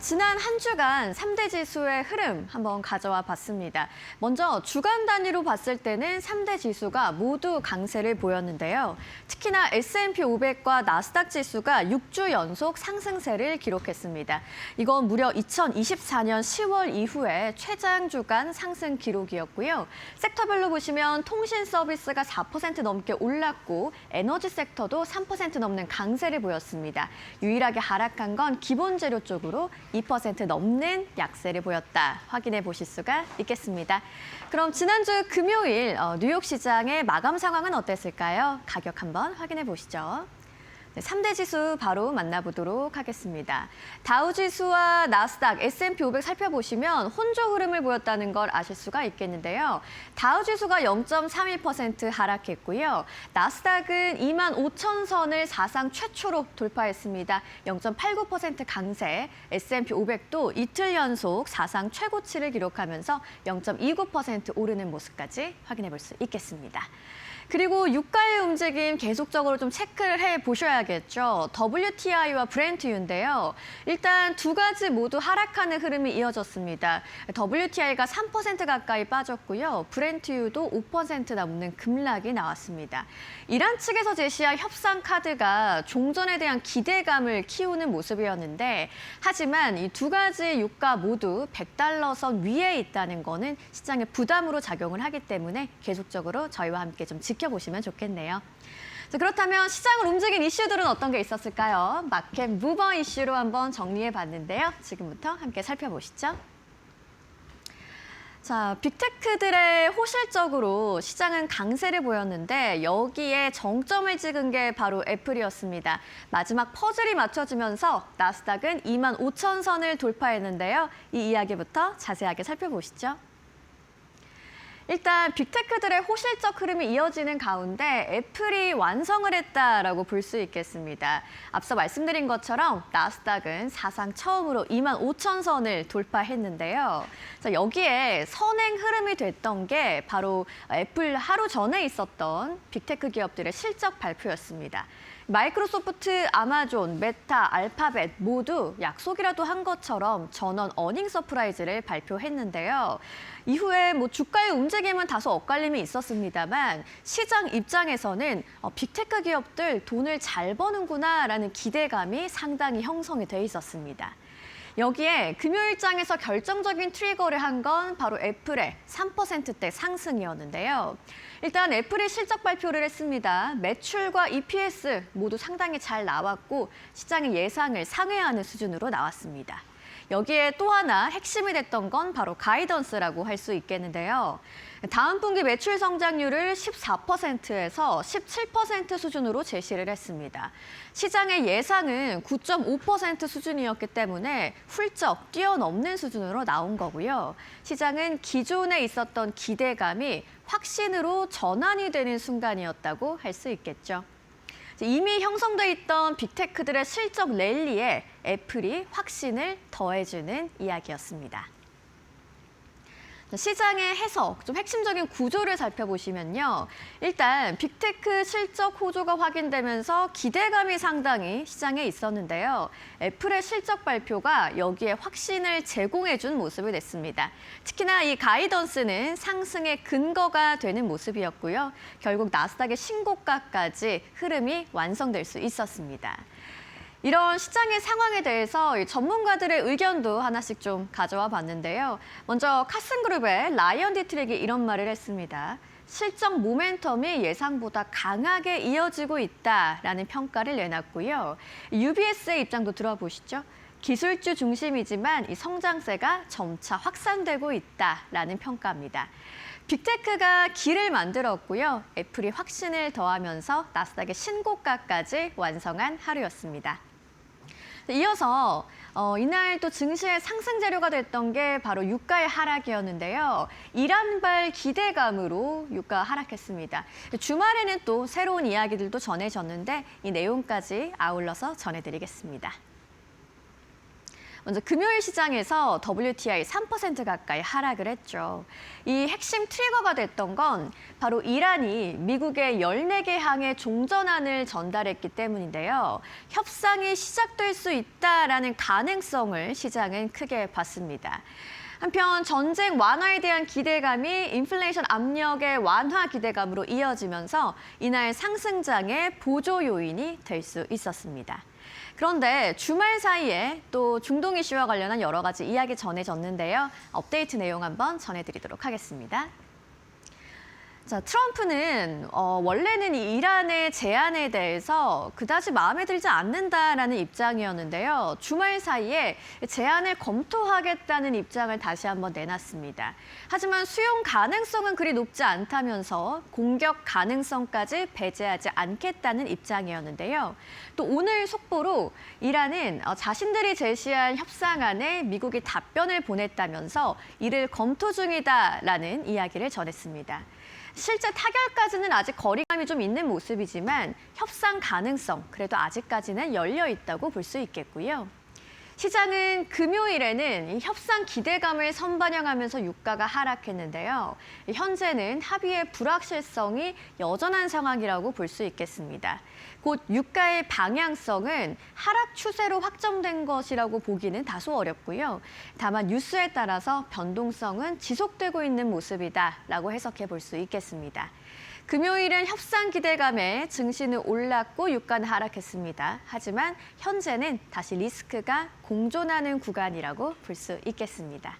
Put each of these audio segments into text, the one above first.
지난 한 주간 3대 지수의 흐름 한번 가져와 봤습니다. 먼저 주간 단위로 봤을 때는 3대 지수가 모두 강세를 보였는데요. 특히나 S&P 500과 나스닥 지수가 6주 연속 상승세를 기록했습니다. 이건 무려 2024년 10월 이후에 최장 주간 상승 기록이었고요. 섹터별로 보시면 통신 서비스가 4% 넘게 올랐고 에너지 섹터도 3% 넘는 강세를 보였습니다. 유일하게 하락한 건 기본 재료 쪽으로 2% 넘는 약세를 보였다. 확인해 보실 수가 있겠습니다. 그럼 지난주 금요일 뉴욕 시장의 마감 상황은 어땠을까요? 가격 한번 확인해 보시죠. 3대 지수 바로 만나보도록 하겠습니다. 다우 지수와 나스닥, S&P 500 살펴보시면 혼조 흐름을 보였다는 걸 아실 수가 있겠는데요. 다우 지수가 0.31% 하락했고요. 나스닥은 25,000선을 사상 최초로 돌파했습니다. 0.89% 강세, S&P 500도 이틀 연속 사상 최고치를 기록하면서 0.29% 오르는 모습까지 확인해 볼 수 있겠습니다. 그리고 유가의 움직임 계속적으로 좀 체크를 해보셔야겠죠. WTI와 브렌트유인데요. 일단 두 가지 모두 하락하는 흐름이 이어졌습니다. WTI가 3% 가까이 빠졌고요. 브렌트유도 5% 넘는 급락이 나왔습니다. 이란 측에서 제시한 협상 카드가 종전에 대한 기대감을 키우는 모습이었는데 하지만 이 두 가지 유가 모두 100달러 선 위에 있다는 거는 시장에 부담으로 작용을 하기 때문에 계속적으로 저희와 함께 좀 지켜보시면 좋겠네요. 자, 그렇다면 시장을 움직인 이슈들은 어떤 게 있었을까요? 마켓 무버 이슈로 한번 정리해 봤는데요. 지금부터 함께 살펴보시죠. 자, 빅테크들의 호실적으로 시장은 강세를 보였는데 여기에 정점을 찍은 게 바로 애플이었습니다. 마지막 퍼즐이 맞춰지면서 나스닥은 25,000선을 돌파했는데요. 이 이야기부터 자세하게 살펴보시죠. 일단 빅테크들의 호실적 흐름이 이어지는 가운데 애플이 완성을 했다라고 볼 수 있겠습니다. 앞서 말씀드린 것처럼 나스닥은 사상 처음으로 25,000선을 돌파했는데요. 자, 여기에 선행 흐름이 됐던 게 바로 애플 하루 전에 있었던 빅테크 기업들의 실적 발표였습니다. 마이크로소프트, 아마존, 메타, 알파벳 모두 약속이라도 한 것처럼 전원 어닝 서프라이즈를 발표했는데요. 이후에 주가의 움직임은 다소 엇갈림이 있었습니다만 시장 입장에서는 빅테크 기업들 돈을 잘 버는구나라는 기대감이 상당히 형성이 돼 있었습니다. 여기에 금요일장에서 결정적인 트리거를 한 건 바로 애플의 3%대 상승이었는데요. 일단 애플이 실적 발표를 했습니다. 매출과 EPS 모두 상당히 잘 나왔고 시장의 예상을 상회하는 수준으로 나왔습니다. 여기에 또 하나 핵심이 됐던 건 바로 가이던스라고 할 수 있겠는데요. 다음 분기 매출 성장률을 14%에서 17% 수준으로 제시를 했습니다. 시장의 예상은 9.5% 수준이었기 때문에 훌쩍 뛰어넘는 수준으로 나온 거고요. 시장은 기존에 있었던 기대감이 확신으로 전환이 되는 순간이었다고 할 수 있겠죠. 이미 형성돼 있던 빅테크들의 실적 랠리에 애플이 확신을 더해주는 이야기였습니다. 시장의 해석, 좀 핵심적인 구조를 살펴보시면요. 일단 빅테크 실적 호조가 확인되면서 기대감이 상당히 시장에 있었는데요. 애플의 실적 발표가 여기에 확신을 제공해준 모습이 됐습니다. 특히나 이 가이던스는 상승의 근거가 되는 모습이었고요. 결국 나스닥의 신고가까지 흐름이 완성될 수 있었습니다. 이런 시장의 상황에 대해서 전문가들의 의견도 하나씩 좀 가져와 봤는데요. 먼저 카슨그룹의 라이언 디트릭이 이런 말을 했습니다. 실적 모멘텀이 예상보다 강하게 이어지고 있다라는 평가를 내놨고요. UBS의 입장도 들어보시죠. 기술주 중심이지만 이 성장세가 점차 확산되고 있다라는 평가입니다. 빅테크가 길을 만들었고요. 애플이 확신을 더하면서 나스닥의 신고가까지 완성한 하루였습니다. 이어서 이날 또 증시의 상승 재료가 됐던 게 바로 유가의 하락이었는데요. 이란발 기대감으로 유가 하락했습니다. 주말에는 또 새로운 이야기들도 전해졌는데 이 내용까지 아울러서 전해드리겠습니다. 먼저 금요일 시장에서 WTI 3% 가까이 하락을 했죠. 이 핵심 트리거가 됐던 건 바로 이란이 미국의 14개 항의 종전안을 전달했기 때문인데요. 협상이 시작될 수 있다라는 가능성을 시장은 크게 봤습니다. 한편 전쟁 완화에 대한 기대감이 인플레이션 압력의 완화 기대감으로 이어지면서 이날 상승장의 보조 요인이 될 수 있었습니다. 그런데 주말 사이에 또 중동 이슈와 관련한 여러 가지 이야기 전해졌는데요. 업데이트 내용 한번 전해드리도록 하겠습니다. 자, 트럼프는 원래는 이 이란의 제안에 대해서 그다지 마음에 들지 않는다라는 입장이었는데요. 주말 사이에 제안을 검토하겠다는 입장을 다시 한번 내놨습니다. 하지만 수용 가능성은 그리 높지 않다면서 공격 가능성까지 배제하지 않겠다는 입장이었는데요. 또 오늘 속보로 이란은 자신들이 제시한 협상안에 미국이 답변을 보냈다면서 이를 검토 중이다라는 이야기를 전했습니다. 실제 타결까지는 아직 거리감이 좀 있는 모습이지만 협상 가능성, 그래도 아직까지는 열려 있다고 볼 수 있겠고요. 시장은 금요일에는 이 협상 기대감을 선반영하면서 유가가 하락했는데요. 현재는 합의의 불확실성이 여전한 상황이라고 볼 수 있겠습니다. 곧 유가의 방향성은 하락 추세로 확정된 것이라고 보기는 다소 어렵고요. 다만 뉴스에 따라서 변동성은 지속되고 있는 모습이다라고 해석해 볼 수 있겠습니다. 금요일은 협상 기대감에 증시는 올랐고 유가는 하락했습니다. 하지만 현재는 다시 리스크가 공존하는 구간이라고 볼 수 있겠습니다.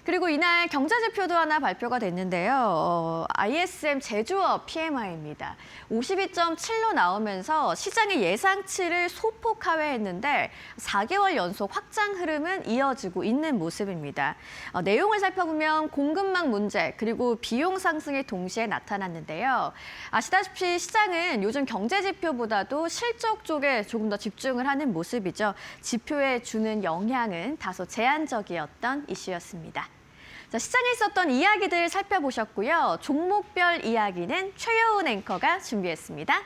그리고 이날 경제지표도 하나 발표가 됐는데요. ISM 제조업 PMI입니다. 52.7로 나오면서 시장의 예상치를 소폭 하회했는데 4개월 연속 확장 흐름은 이어지고 있는 모습입니다. 내용을 살펴보면 공급망 문제 그리고 비용 상승이 동시에 나타났는데요. 아시다시피 시장은 요즘 경제지표보다도 실적 쪽에 조금 더 집중을 하는 모습이죠. 지표에 주는 영향은 다소 제한적이었던 이슈였습니다. 자, 시장에 있었던 이야기들 살펴보셨고요. 종목별 이야기는 최여운 앵커가 준비했습니다.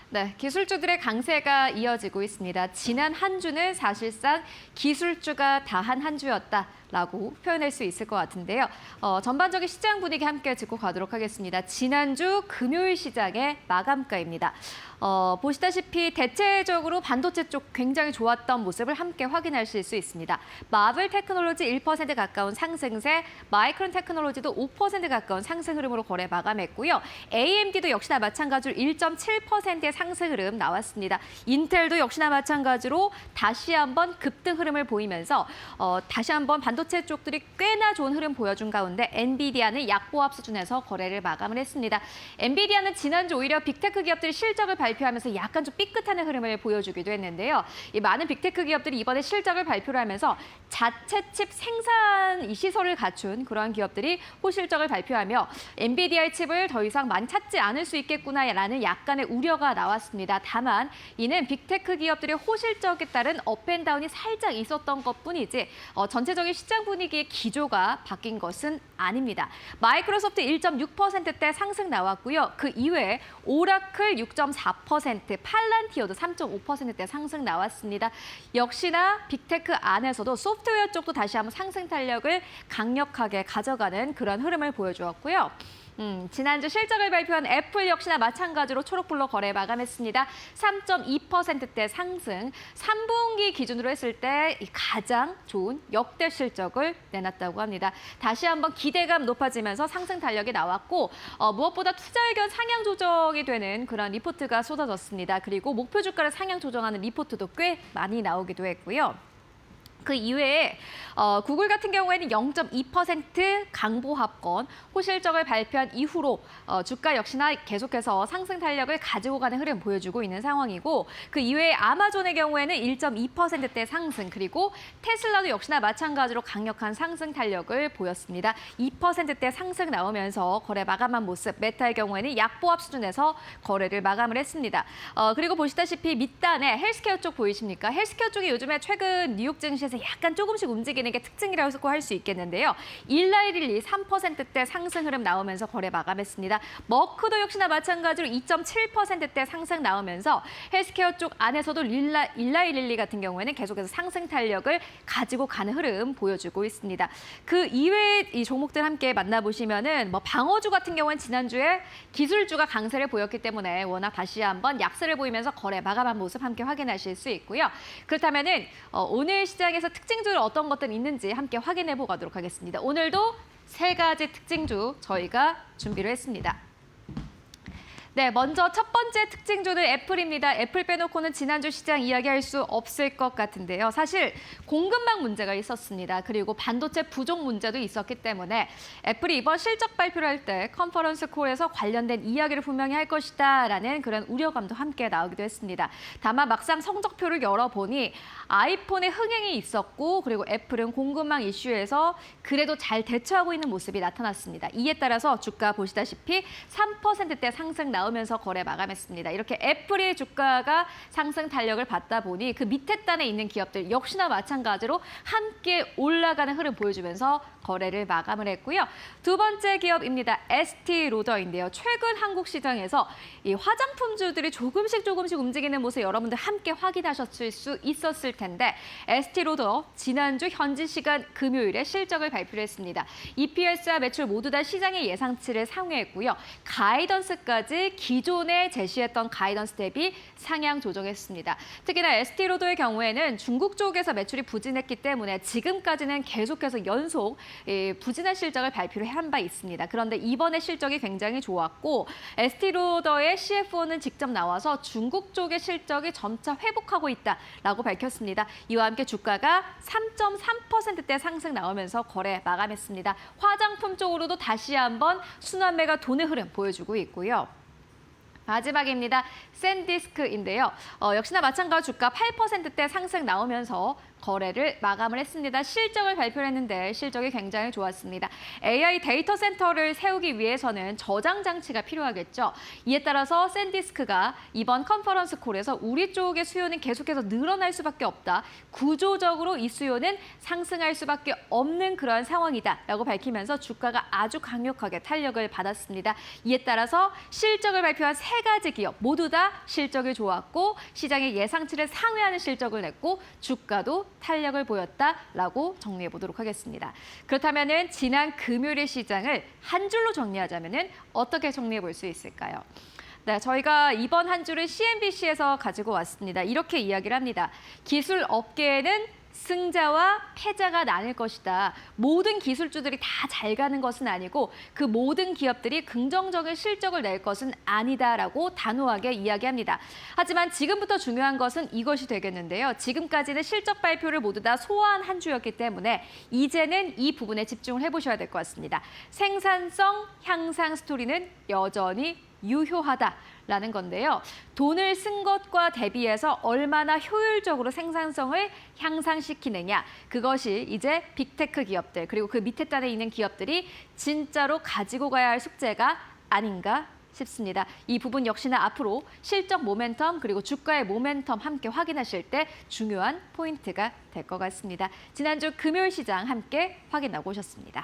네, 기술주들의 강세가 이어지고 있습니다. 지난 한 주는 사실상 기술주가 다한 한 주였다라고 표현할 수 있을 것 같은데요. 전반적인 시장 분위기 함께 짚고 가도록 하겠습니다. 지난주 금요일 시장의 마감가입니다. 보시다시피 대체적으로 반도체 쪽 굉장히 좋았던 모습을 함께 확인하실 수 있습니다. 마블 테크놀로지 1% 가까운 상승세, 마이크론 테크놀로지도 5% 가까운 상승 흐름으로 거래 마감했고요. AMD도 역시나 마찬가지로 1.7%의 상승 흐름 나왔습니다. 인텔도 역시나 마찬가지로 다시 한번 급등 흐름을 보이면서 다시 한번 반도체 쪽들이 꽤나 좋은 흐름 보여준 가운데 엔비디아는 약보합 수준에서 거래를 마감을 했습니다. 엔비디아는 지난주 오히려 빅테크 기업들이 실적을 발표하면서 약간 좀 삐끗하는 흐름을 보여주기도 했는데요. 이 많은 빅테크 기업들이 이번에 실적을 발표를 하면서 자체 칩 생산 시설을 갖춘 그러한 기업들이 호실적을 발표하며 엔비디아의 칩을 더 이상 많이 찾지 않을 수 있겠구나라는 약간의 우려가 나왔습니다. 다만 이는 빅테크 기업들의 호실적에 따른 업앤다운이 살짝 있었던 것뿐이지 전체적인 시장 분위기의 기조가 바뀐 것은 아닙니다. 마이크로소프트 1.6%대 상승 나왔고요. 그 이외에 오라클 6.4%, 팔란티어도 3.5%대 상승 나왔습니다. 역시나 빅테크 안에서도 소프트웨어 쪽도 다시 한번 상승 탄력을 강력하게 가져가는 그런 흐름을 보여주었고요. 지난주 실적을 발표한 애플 역시나 마찬가지로 초록불로 거래 마감했습니다. 3.2%대 상승, 3분기 기준으로 했을 때 가장 좋은 역대 실적을 내놨다고 합니다. 다시 한번 기대감 높아지면서 상승 탄력이 나왔고 무엇보다 투자 의견 상향 조정이 되는 그런 리포트가 쏟아졌습니다. 그리고 목표 주가를 상향 조정하는 리포트도 꽤 많이 나오기도 했고요. 그 이외에 구글 같은 경우에는 0.2% 강보합권, 호실적을 발표한 이후로 주가 역시나 계속해서 상승 탄력을 가지고 가는 흐름 보여주고 있는 상황이고 그 이외에 아마존의 경우에는 1.2%대 상승, 그리고 테슬라도 역시나 마찬가지로 강력한 상승 탄력을 보였습니다. 2%대 상승 나오면서 거래 마감한 모습, 메타의 경우에는 약보합 수준에서 거래를 마감을 했습니다. 그리고 보시다시피 밑단에 헬스케어 쪽 보이십니까? 헬스케어 쪽이 요즘에 최근 뉴욕 증시에서 계속해서 약간 조금씩 움직이는 게 특징이라고 할 수 있겠는데요. 일라이릴리 3%대 상승 흐름 나오면서 거래 마감했습니다. 머크도 역시나 마찬가지로 2.7%대 상승 나오면서 헬스케어 쪽 안에서도 일라이릴리 같은 경우에는 계속해서 상승 탄력을 가지고 가는 흐름 보여주고 있습니다. 그 이외의 이 종목들 함께 만나보시면은 뭐 방어주 같은 경우는 지난주에 기술주가 강세를 보였기 때문에 워낙 다시 한번 약세를 보이면서 거래 마감한 모습 함께 확인하실 수 있고요. 그렇다면은 오늘 시장에서 특징주 어떤 것들 있는지 함께 확인해 보도록 하겠습니다. 오늘도 세 가지 특징주 저희가 준비를 했습니다. 네, 먼저 첫 번째 특징주는 애플입니다. 애플 빼놓고는 지난주 시장 이야기할 수 없을 것 같은데요. 사실 공급망 문제가 있었습니다. 그리고 반도체 부족 문제도 있었기 때문에 애플이 이번 실적 발표를 할 때 컨퍼런스 콜에서 관련된 이야기를 분명히 할 것이다라는 그런 우려감도 함께 나오기도 했습니다. 다만 막상 성적표를 열어보니 아이폰의 흥행이 있었고 그리고 애플은 공급망 이슈에서 그래도 잘 대처하고 있는 모습이 나타났습니다. 이에 따라서 주가 보시다시피 3%대 상승 나오면서 거래 마감했습니다. 이렇게 애플의 주가가 상승 탄력을 받다 보니 그 밑에 단에 있는 기업들 역시나 마찬가지로 함께 올라가는 흐름 보여주면서 거래를 마감을 했고요. 두 번째 기업입니다. 에스티로더인데요. 최근 한국 시장에서 이 화장품주들이 조금씩 움직이는 모습 여러분들 함께 확인하셨을 수 있었을 텐데 에스티로더 지난주 현지 시간 금요일에 실적을 발표를 했습니다. EPS와 매출 모두 다 시장의 예상치를 상회했고요. 가이던스까지 기존에 제시했던 가이던스 대비 상향 조정했습니다. 특히나 에스티로더의 경우에는 중국 쪽에서 매출이 부진했기 때문에 지금까지는 계속해서 연속 부진한 실적을 발표를 한 바 있습니다. 그런데 이번에 실적이 굉장히 좋았고 에스티로더의 CFO는 직접 나와서 중국 쪽의 실적이 점차 회복하고 있다라고 밝혔습니다. 이와 함께 주가가 3.3%대 상승 나오면서 거래 마감했습니다. 화장품 쪽으로도 다시 한번 순환매가 도는 흐름 보여주고 있고요. 마지막입니다. 샌디스크인데요. 역시나 마찬가지로 주가 8%대 상승 나오면서 거래를 마감을 했습니다. 실적을 발표를 했는데 실적이 굉장히 좋았습니다. AI 데이터 센터를 세우기 위해서는 저장 장치가 필요하겠죠. 이에 따라서 샌디스크가 이번 컨퍼런스 콜에서 우리 쪽의 수요는 계속해서 늘어날 수밖에 없다. 구조적으로 이 수요는 상승할 수밖에 없는 그런 상황이다라고 밝히면서 주가가 아주 강력하게 탄력을 받았습니다. 이에 따라서 실적을 발표한 세 가지 기업 모두 다 실적이 좋았고 시장의 예상치를 상회하는 실적을 냈고 주가도 탄력을 보였다라고 정리해 보도록 하겠습니다. 그렇다면은 지난 금요일의 시장을 한 줄로 정리하자면은 어떻게 정리해 볼 수 있을까요? 네, 저희가 이번 한 주를 CNBC에서 가지고 왔습니다. 이렇게 이야기를 합니다. 기술 업계에는 승자와 패자가 나뉠 것이다. 모든 기술주들이 다 잘 가는 것은 아니고 그 모든 기업들이 긍정적인 실적을 낼 것은 아니다라고 단호하게 이야기합니다. 하지만 지금부터 중요한 것은 이것이 되겠는데요. 지금까지는 실적 발표를 모두 다 소화한 한 주였기 때문에 이제는 이 부분에 집중을 해보셔야 될 것 같습니다. 생산성 향상 스토리는 여전히 유효하다라는 건데요. 돈을 쓴 것과 대비해서 얼마나 효율적으로 생산성을 향상시키느냐. 그것이 이제 빅테크 기업들 그리고 그 밑에 단에 있는 기업들이 진짜로 가지고 가야 할 숙제가 아닌가 싶습니다. 이 부분 역시나 앞으로 실적 모멘텀 그리고 주가의 모멘텀 함께 확인하실 때 중요한 포인트가 될 것 같습니다. 지난주 금요일 시장 함께 확인하고 오셨습니다.